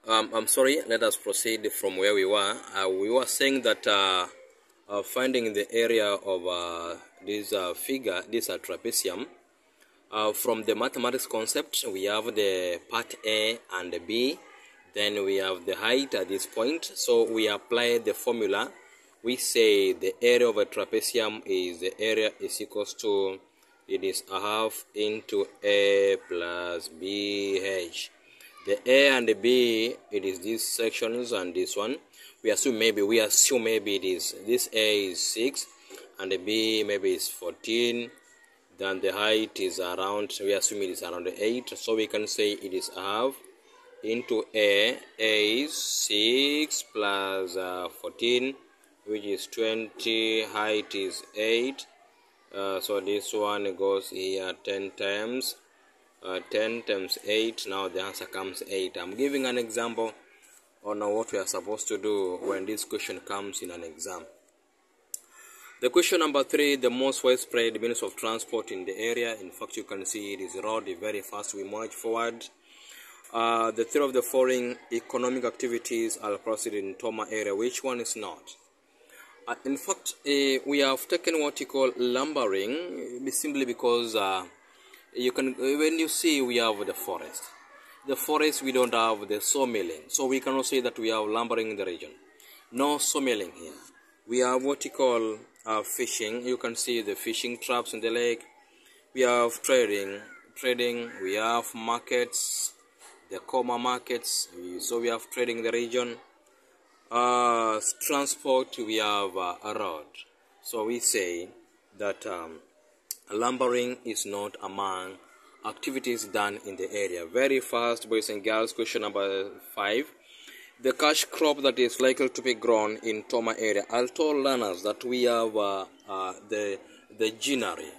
I'm sorry, let us proceed from where we were. We were saying that finding the area of this figure, this trapezium, from the mathematics concept, we have the part A and the B. Then we have the height at this point. So we apply the formula. We say the area of a trapezium is the area is equals to, it is a half into A plus BH. The A and the B, it is these sections and this one. We assume maybe it is, this A is 6 and the B maybe is 14. Then the height is around, we assume it is around 8. So we can say it is a half into A is 6 plus 14, which is 20, height is 8. So this one goes here 10 times. 10 times 8, now the answer comes 8. I'm giving an example on what we are supposed to do when this question comes in an exam. The question number 3, the most widespread means of transport in the area. In fact, you can see it is road, very fast we march forward. The 3 of the following economic activities are proceeded in Toma area. Which one is not? In fact, we have taken what you call lumbering, simply because you can, when you see we have the forest we don't have the sawmilling, so we cannot say that we have lumbering in the region. No sawmilling here. We have what you call fishing. You can see the fishing traps in the lake. We have trading, we have markets, the Koma markets, so we have trading in the region. Transport, we have a road. So we say that lumbering is not among activities done in the area. Very fast, boys and girls. Question number 5. The cash crop that is likely to be grown in Toma area. I told learners that we have the ginnery.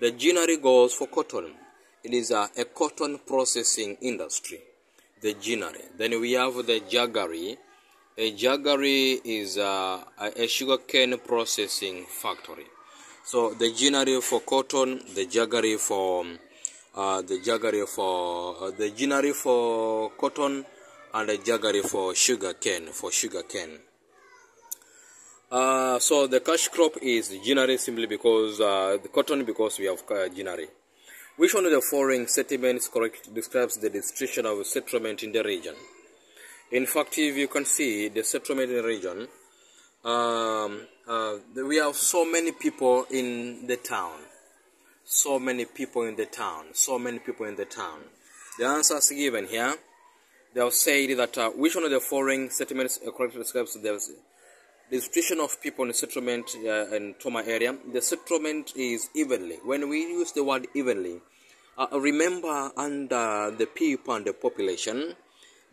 The ginnery goes for cotton. It is a cotton processing industry. The ginnery. Then we have the jaggery. A jaggery is a sugarcane processing factory. So the ginnery for cotton, the ginnery for cotton, and the jaggery for sugarcane. So the cash crop is ginnery simply because the cotton, because we have ginnery. Which one of the following statements correctly describes the distribution of settlement in the region? In fact, if you can see the settlement in the region, we have so many people in the town. The answers given here, they have said that which one of the following statements correctly describes the distribution of people in the settlement in Toma area. The settlement is evenly. When we use the word evenly, remember under the people and the population,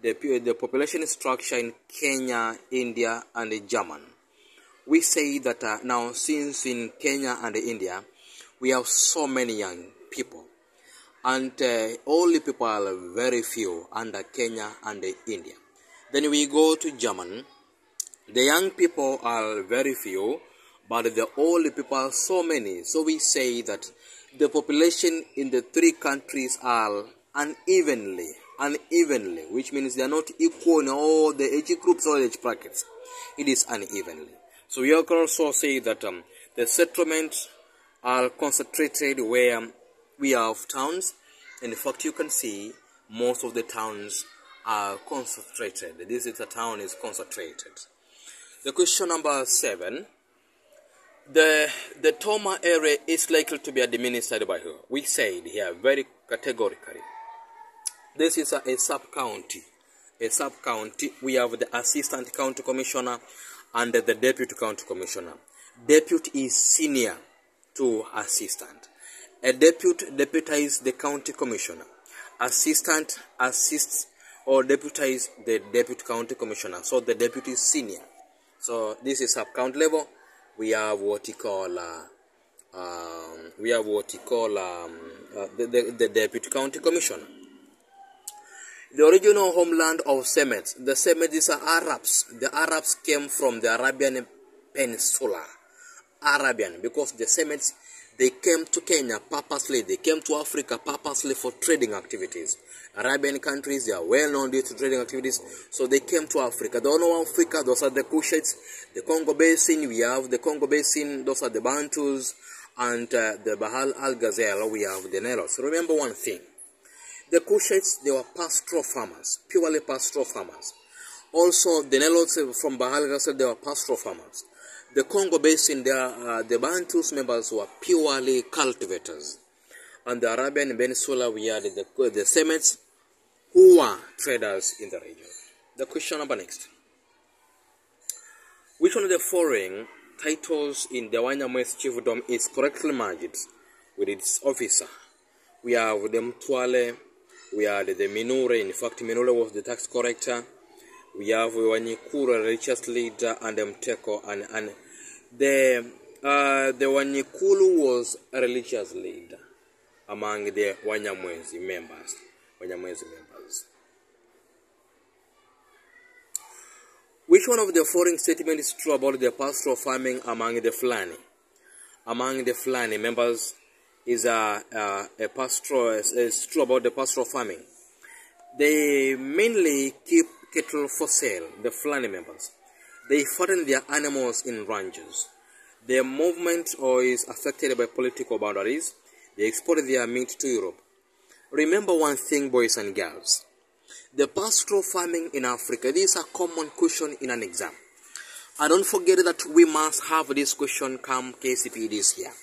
the population structure in Kenya, India, and Germany. We say that now, since in Kenya and India, we have so many young people, and only people are very few under Kenya and India. Then we go to Germany. The young people are very few, but the old people are so many. So we say that the population in the 3 countries are unevenly, which means they are not equal in all the age groups or age brackets. It is unevenly. So we can also say that the settlements are concentrated where we have towns. In fact, you can see most of the towns are concentrated. This is a town is concentrated. The question number 7. The Toma area is likely to be administered by who? We said here very categorically. This is a sub-county. We have the assistant county commissioner and the deputy county commissioner. Deputy is senior to assistant. A deputy deputizes the county commissioner. Assistant assists or deputizes the deputy county commissioner. So the deputy is senior. So this is sub-county level. We have what you call the deputy county commissioner. The original homeland of Semites. The Semites are Arabs. The Arabs came from the Arabian Peninsula. Because the Semites, They came to Kenya purposely. They came to Africa purposely for trading activities. Arabian countries, they are well known due to trading activities, so they came to Africa. The Horn of Africa, those are the Kushites. The Congo Basin, we have the Congo Basin, those are the Bantus, and the Bahal al-Ghazal, we have the Nilotes. Remember one thing. The Kushites, they were pastoral farmers, purely pastoral farmers. Also, the Nilotes from Bahal al-Ghazal, they were pastoral farmers. The Congo Basin, the Bantus members were purely cultivators. On the Arabian Peninsula, we had the Semites, who were traders in the region. The question number next. Which one of the following titles in the Wanyamwezi chiefdom is correctly merged with its officer? We have the Mtwale, we had the Minure. In fact, Minure was the tax collector. We have Wanyikuru, religious leader, and the Mteko, and the Wanyikulu was a religious leader among the Wanyamwezi members. Which one of the following statements is true about the pastoral farming among the Fulani? Among the Fulani members is true about the pastoral farming. They mainly keep cattle for sale, the Fulani members. They fatten their animals in ranches. Their movement is affected by political boundaries. They export their meat to Europe. Remember one thing, boys and girls. The pastoral farming in Africa, this is a common question in an exam. And don't forget that we must have this question come Kcpe this year.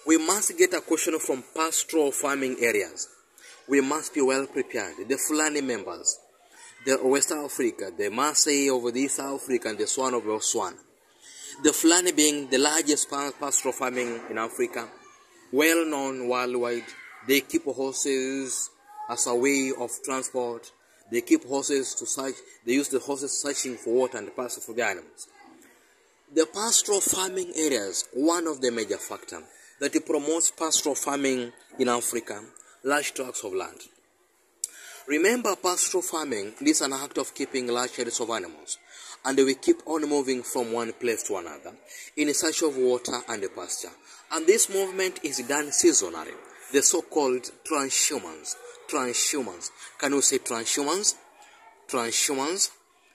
We must get a question from pastoral farming areas. We must be well prepared. The Fulani members, the West Africa, the Maasai of the East Africa, and the Swan of Botswana. The Fulani being the largest pastoral farming in Africa, well known worldwide. They keep horses as a way of transport. They keep horses to search. They use the horses searching for water and pasture for the animals. The pastoral farming areas, one of the major factors that it promotes pastoral farming in Africa, large tracts of land. Remember, pastoral farming is an act of keeping large herds of animals, and we keep on moving from one place to another in search of water and pasture. And this movement is done seasonally, the so-called transhumance. Transhumance. Can you say transhumance? Transhumance.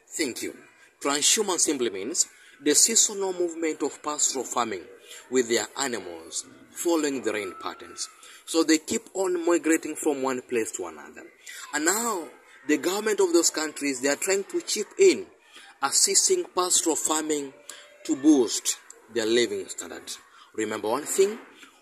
Thank you. Transhumance simply means the seasonal movement of pastoral farming with their animals following the rain patterns. So they keep on migrating from one place to another. And now the government of those countries, they are trying to chip in, assisting pastoral farming to boost their living standard. Remember one thing,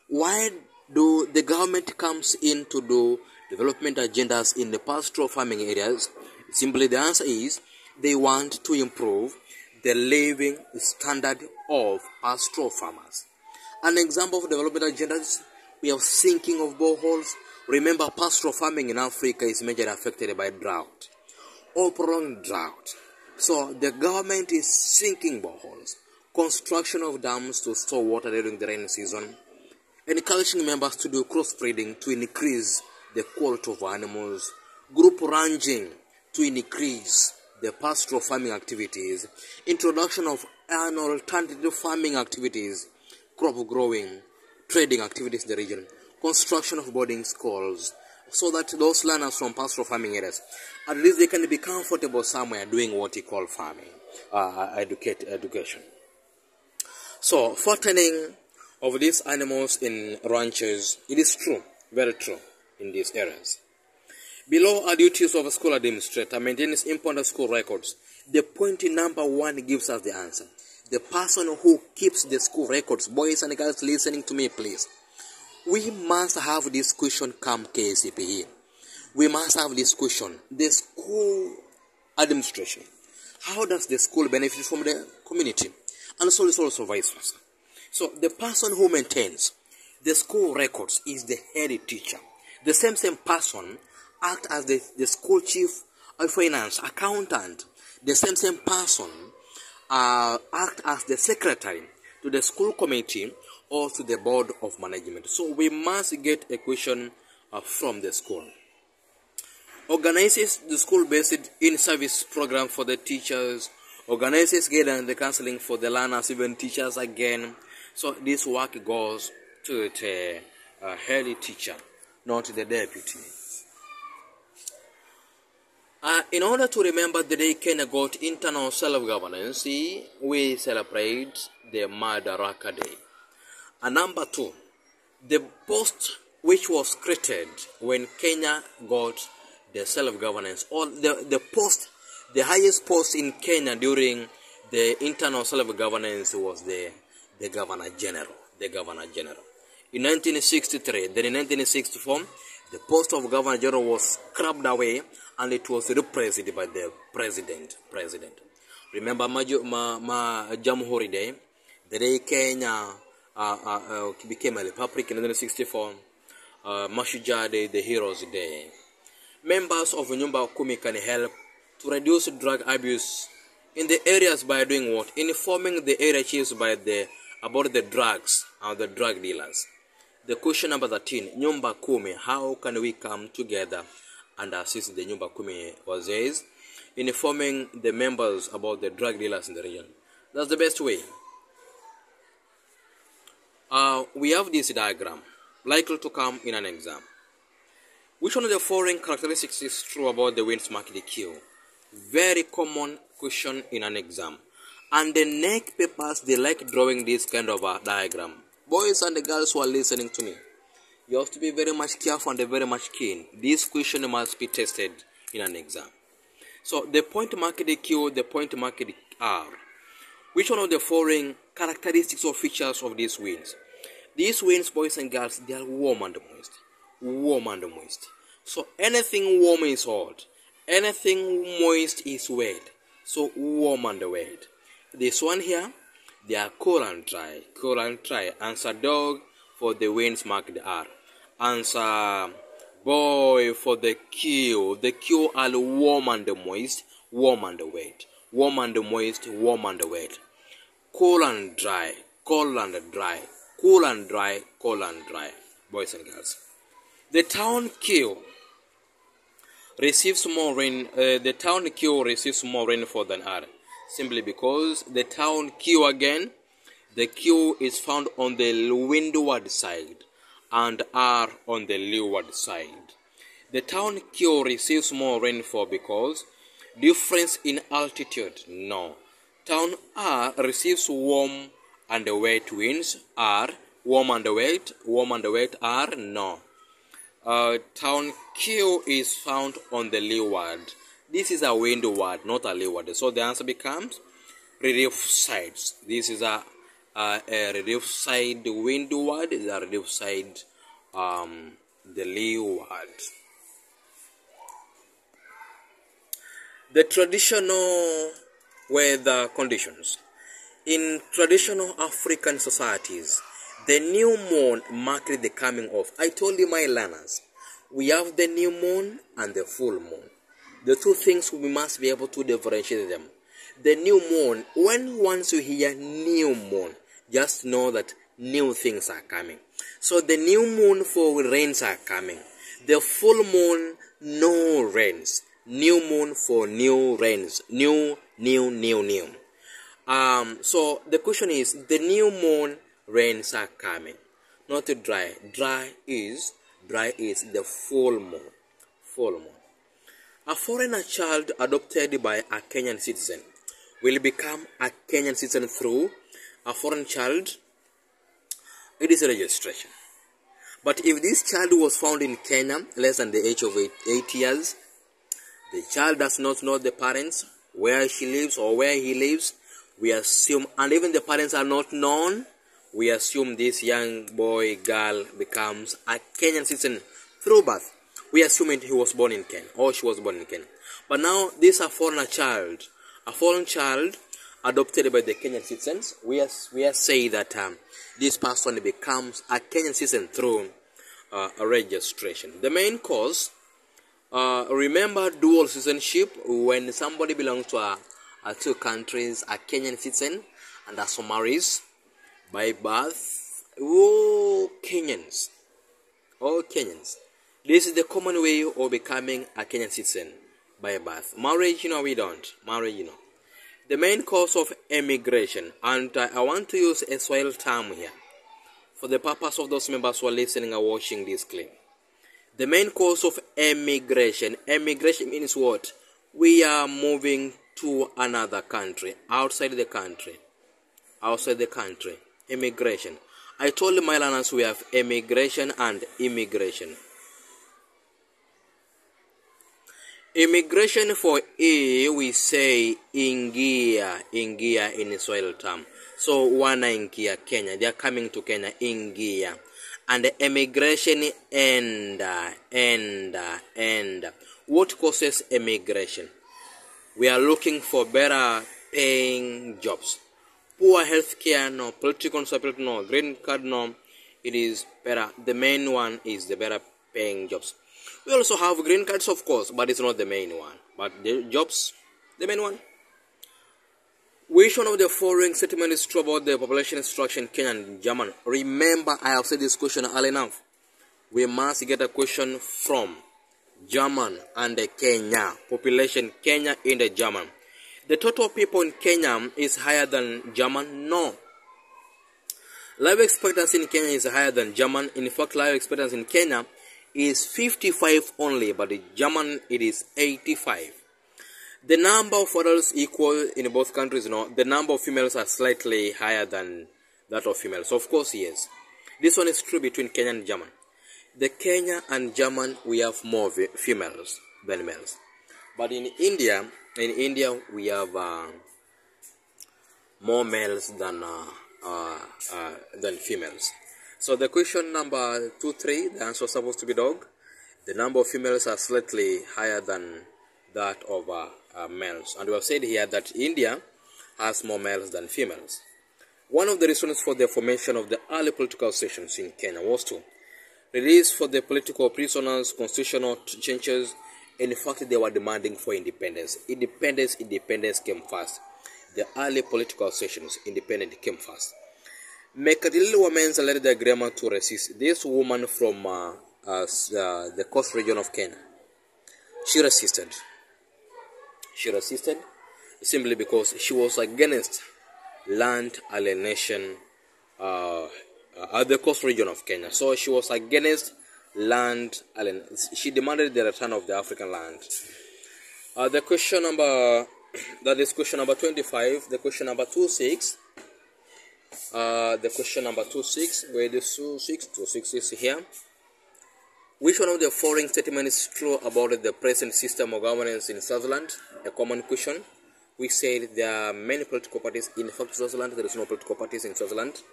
why do the government comes in to do development agendas in the pastoral farming areas? Simply the answer is they want to improve the living standard of pastoral farmers. An example of development agendas, we have sinking of boreholes. Remember, pastoral farming in Africa is majorly affected by drought or prolonged drought. So the government is sinking boreholes, construction of dams to store water during the rainy season, encouraging members to do crossbreeding to increase the quality of animals, group ranging to increase the pastoral farming activities, introduction of an alternative farming activities, crop growing, trading activities in the region, construction of boarding schools, so that those learners from pastoral farming areas, at least they can be comfortable somewhere doing what we call farming, education. So, fattening of these animals in ranches, it is true, very true in these areas. Below are duties of a school administrator, maintains important school records. The point number 1 gives us the answer. The person who keeps the school records, boys and girls listening to me please, we must have this question come Kcpe here. We must have this question. The school administration. How does the school benefit from the community? And so it's also vice versa. So the person who maintains the school records is the head teacher. The same person act as the school chief of finance, accountant. The same person act as the secretary to the school committee or to the board of management. So we must get a question from the school. Organizes the school-based in-service program for the teachers. Organizes guidance and the counseling for the learners, even teachers again. So this work goes to the head teacher, not the deputy. In order to remember the day Kenya got internal self-governance, we celebrate the Madaraka Day. And number 2, the post which was created when Kenya got the self-governance, or the highest post in Kenya during the internal self-governance was the Governor General. The Governor General. In 1963, then in 1964, the post of Governor General was scrubbed away and it was replaced by the President. Remember Jamhuri Day, the day Kenya became a republic in 1964, Mashujaa Day, the Heroes Day. Members of Nyumba Kumi can help to reduce drug abuse in the areas by doing what? Informing the area chiefs about the drugs and the drug dealers. The question number 13, Nyumba Kumi, how can we come together and assist the Nyumba Kumi wazee in informing the members about the drug dealers in the region? That's the best way. We have this diagram, likely to come in an exam. Which one of the following characteristics is true about the winds market queue? Very common question in an exam. And the neck papers, they like drawing this kind of a diagram. Boys and the girls who are listening to me, you have to be very much careful and very much keen. This question must be tested in an exam. So the point market Q, the point market R. Which one of the following characteristics or features of these winds? These winds, boys and girls, they are warm and moist. Warm and moist. So anything warm is hot. Anything moist is wet. So warm and wet. This one here, they are cool and dry. Cool and dry. Answer dog for the winds marked R. Answer boy for the Q. The Q are warm and moist, warm and wet. Warm and moist, warm and wet. Cool and dry, cool and dry. Cool and dry, cool and dry. Boys and girls. The town Q receives more rain. The town Q receives more rainfall than R. Simply because the town Q again, the Q is found on the windward side and R on the leeward side. The town Q receives more rainfall because difference in altitude? No. Town R receives warm and wet winds. R, warm and wet R? No. Town Q is found on the leeward. This is a windward, not a leeward. So the answer becomes relief sides. This is a relief side windward, is a relief side the leeward. The traditional weather conditions. In traditional African societies, the new moon marked the coming of. I told you, my learners, we have the new moon and the full moon. The two things we must be able to differentiate them. The new moon, once you hear new moon, just know that new things are coming. So the new moon for rains are coming. The full moon, no rains. New moon for new rains. New. So the question is, the new moon rains are coming. Not dry. Dry is the full moon. Full moon. A foreigner child adopted by a Kenyan citizen will become a Kenyan citizen through a foreign child. It is a registration. But if this child was found in Kenya less than the age of 8 years, the child does not know the parents, where she lives or where he lives, we assume, and even the parents are not known, we assume this young boy, girl becomes a Kenyan citizen through birth. We assume he was born in Kenya, or she was born in Kenya. But now, this is a foreign child adopted by the Kenyan citizens. We are saying that this person becomes a Kenyan citizen through a registration. The main cause, remember dual citizenship, when somebody belongs to two countries, a Kenyan citizen and a Somalis, by birth, all Kenyans. This is the common way of becoming a Kenyan citizen by birth. Marriage, we don't. Marriage, The main cause of emigration, and I want to use a Swahili term here for the purpose of those members who are listening and watching this clip. The main cause of emigration. Emigration means what? We are moving to another country, outside the country. Immigration. I told my learners we have emigration and immigration. Immigration for E, we say ingia in Swahili term. So wanaingia Kenya, they are coming to Kenya, ingia. And emigration enda. What causes emigration? We are looking for better paying jobs. Poor healthcare, no. Political instability, no. Green card, no. It is better. The main one is the better paying jobs. We also have green cards, of course, but it's not the main one. But the jobs, the main one. Which one of the following statements is true about the population structure in Kenya and German? Remember, I have said this question early enough. We must get a question from German and Kenya. Population Kenya in the German. The total people in Kenya is higher than German? No. Life expectancy in Kenya is higher than German. In fact, life expectancy in Kenya is 55 only, but in German it is 85. The number of adults equal in both countries, no. The number of females are slightly higher than that of females. Of course, yes. This one is true between Kenya and German. The Kenya and German, we have more females than males. But in India we have more males than females. So the question number 2-3, the answer is supposed to be dog. The number of females are slightly higher than that of males. And we have said here that India has more males than females. One of the reasons for the formation of the early political sessions in Kenya was to release for the political prisoners, constitutional changes. In fact, they were demanding for independence. Independence came first. The early political sessions, independence came first. Mekadili women led the agreement to resist. This woman from the coast region of Kenya, she resisted simply because she was against land alienation at the coast region of Kenya. So she was against land alienation. She demanded the return of the African land. The question number 25. The question number 26. The question number 26. Where the 26 is here. Which one of the following statements is true about the present system of governance in Swaziland? A common question. We said there are many political parties. In fact, Swaziland, there is no political parties in Swaziland.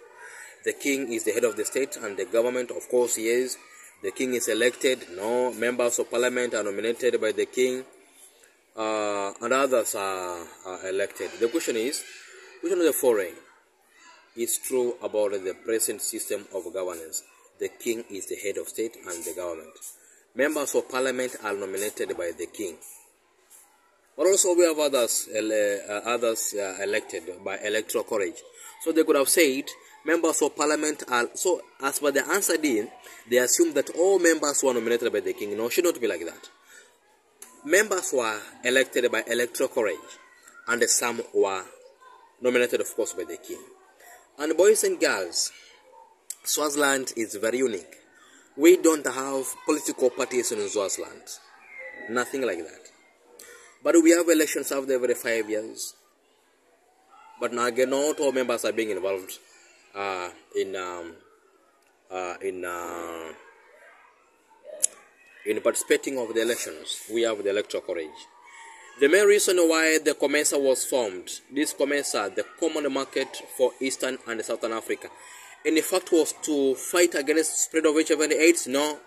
The king is the head of the state, and the government, of course, yes. The king is elected. No members of parliament are nominated by the king, and others are elected. The question is, which one of the following is true about the present system of governance? The king is the head of state and the government. Members of parliament are nominated by the king. But also we have others elected by electoral college. So they could have said members of parliament are, so as per the answer D, they assume that all members were nominated by the king. No, it should not be like that. Members were elected by electoral college, and some were nominated, of course, by the king. And boys and girls, Swaziland is very unique. We don't have political parties in Swaziland. Nothing like that. But we have elections after every 5 years. But now again, not all members are being involved in participating of the elections. We have the electoral college. The main reason why the COMESA was formed, this COMESA, the Common Market for Eastern and Southern Africa, in fact was to fight against the spread of HIV and AIDS, no,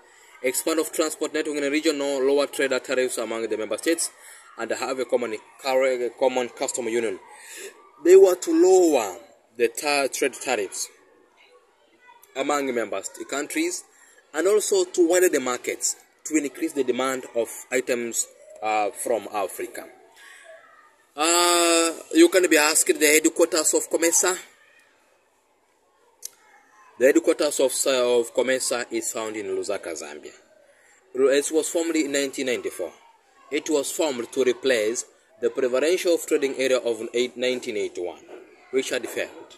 expand of transport network in the region, no, lower trade tariffs among the member states, and have a common customs union. They were to lower the trade tariffs among member countries, and also to widen the markets to increase the demand of items from Africa. You can be asked the headquarters of COMESA. The headquarters of COMESA is found in Lusaka, Zambia. It was formed in 1994. It was formed to replace the preferential trading area of 1981, which had failed.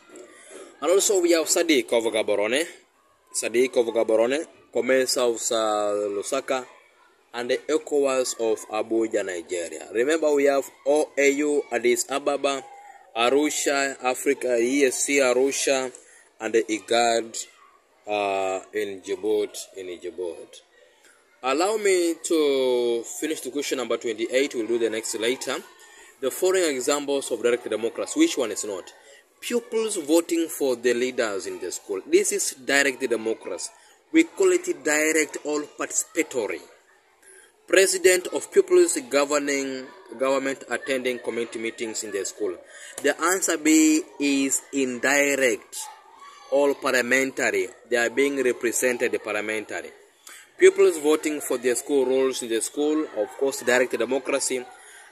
And also we have SADC of Gaborone. Sadiq of Gaborone, COMESA of Lusaka, and the ECOWAS of Abuja, Nigeria. Remember, we have OAU, Addis Ababa, Arusha, Africa, ESC, Arusha, and the IGAD in Djibouti. Allow me to finish the question number 28. We'll do the next later. The following examples of direct democracy. Which one is not? Pupils voting for the leaders in the school. This is direct democracy. We call it direct or participatory. President of pupils governing government attending community meetings in the school. The answer B is indirect or parliamentary. They are being represented parliamentary. Pupils voting for their school rules in the school, of course, direct democracy,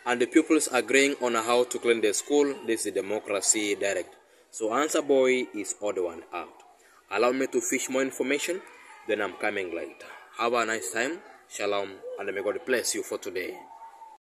and the pupils agreeing on how to clean the school. This is democracy direct. So answer boy is odd one out. Allow me to fish more information, then I'm coming later. Have a nice time. Shalom, and may God bless you for today.